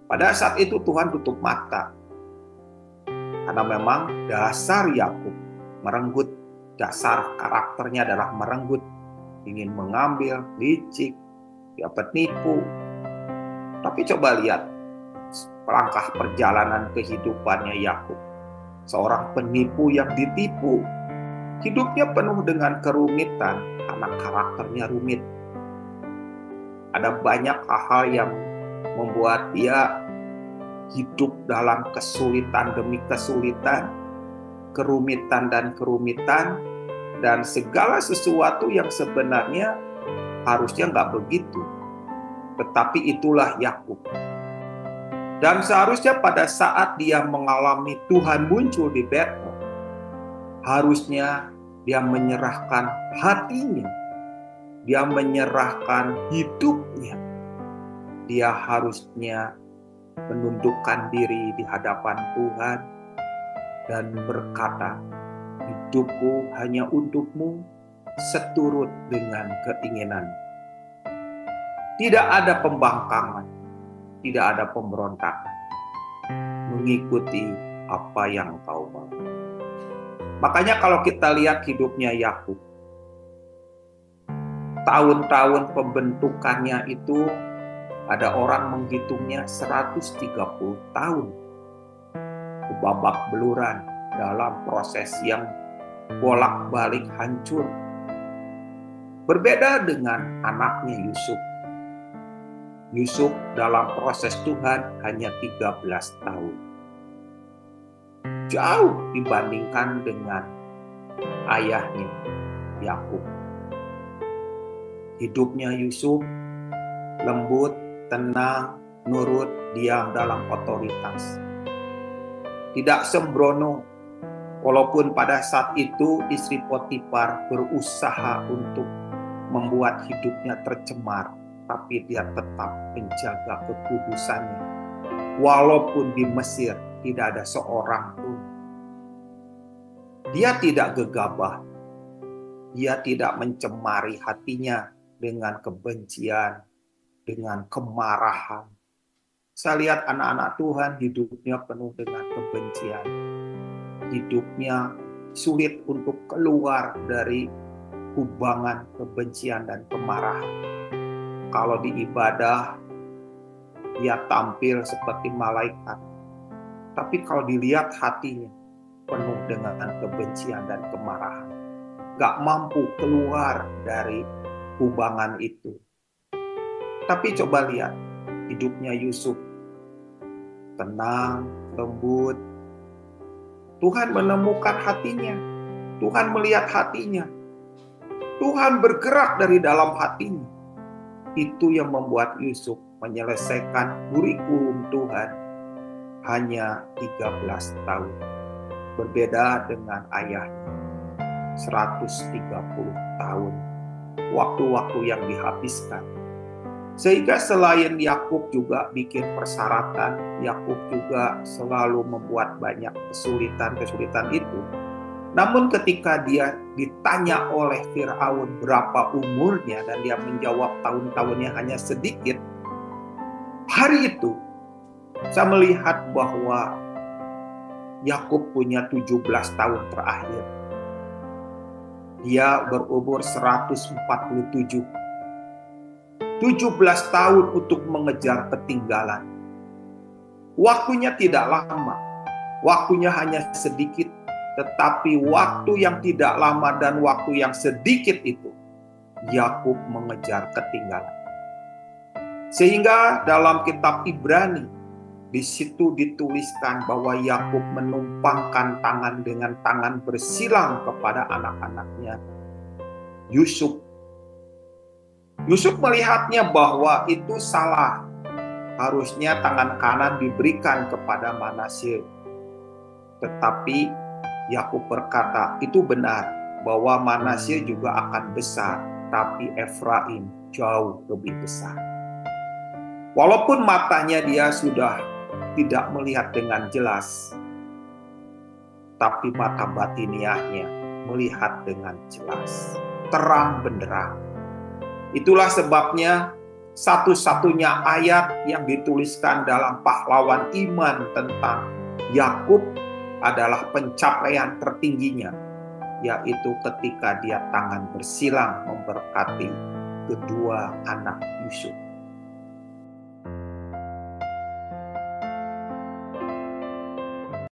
Pada saat itu Tuhan tutup mata. Karena memang dasar Yakub merenggut, dasar karakternya adalah merenggut, ingin mengambil, licik, dia penipu. Tapi coba lihat langkah perjalanan kehidupannya Yakub. Seorang penipu yang ditipu. Hidupnya penuh dengan kerumitan karena karakternya rumit. Ada banyak hal yang membuat dia hidup dalam kesulitan demi kesulitan, kerumitan dan kerumitan, dan segala sesuatu yang sebenarnya harusnya nggak begitu. Tetapi itulah Yakub. Dan seharusnya pada saat dia mengalami Tuhan muncul di Betel, harusnya dia menyerahkan hatinya, dia menyerahkan hidupnya, dia harusnya menundukkan diri di hadapan Tuhan dan berkata, hidupku hanya untukmu, seturut dengan keinginan. Tidak ada pembangkangan, tidak ada pemberontakan, mengikuti apa yang kau mau. Makanya kalau kita lihat hidupnya Yakub, tahun-tahun pembentukannya itu ada orang menghitungnya 130 tahun. Babak beluran dalam proses yang bolak-balik hancur. Berbeda dengan anaknya Yusuf. Yusuf dalam proses Tuhan hanya 13 tahun. Jauh dibandingkan dengan ayahnya Yakub. Hidupnya Yusuf lembut, tenang, nurut, diam dalam otoritas. Tidak sembrono, walaupun pada saat itu istri Potifar berusaha untuk membuat hidupnya tercemar, tapi dia tetap menjaga kekudusannya. Walaupun di Mesir tidak ada seorang pun. Dia tidak gegabah, dia tidak mencemari hatinya dengan kebencian, dengan kemarahan. Saya lihat anak-anak Tuhan hidupnya penuh dengan kebencian. Hidupnya sulit untuk keluar dari kubangan kebencian dan kemarahan. Kalau di ibadah, dia tampil seperti malaikat. Tapi kalau dilihat hatinya, penuh dengan kebencian dan kemarahan. Gak mampu keluar dari kubangan itu. Tapi coba lihat hidupnya Yusuf. Tenang, lembut. Tuhan menemukan hatinya. Tuhan melihat hatinya. Tuhan bergerak dari dalam hatinya. Itu yang membuat Yusuf menyelesaikan kurikulum Tuhan hanya 13 tahun. Berbeda dengan ayahnya. 130 tahun. Waktu-waktu yang dihabiskan. Sehingga selain Yakub juga bikin persyaratan, Yakub juga selalu membuat banyak kesulitan-kesulitan itu. Namun ketika dia ditanya oleh Firaun berapa umurnya dan dia menjawab tahun-tahunnya hanya sedikit, hari itu saya melihat bahwa Yakub punya 17 tahun terakhir. Dia berumur 147. 17 tahun untuk mengejar ketinggalan. Waktunya tidak lama. Waktunya hanya sedikit. Tetapi waktu yang tidak lama dan waktu yang sedikit itu, Yakub mengejar ketinggalan. Sehingga dalam kitab Ibrani, di situ dituliskan bahwa Yakub menumpangkan tangan dengan tangan bersilang kepada anak-anaknya. Yusuf melihatnya bahwa itu salah. Harusnya tangan kanan diberikan kepada Manasye. Tetapi Yakub berkata, itu benar bahwa Manasye juga akan besar, tapi Efraim jauh lebih besar. Walaupun matanya dia sudah tidak melihat dengan jelas, tapi mata batiniahnya melihat dengan jelas, terang benderang. Itulah sebabnya satu-satunya ayat yang dituliskan dalam pahlawan iman tentang Yakub adalah pencapaian tertingginya, yaitu ketika dia tangan bersilang memberkati kedua anak Yusuf.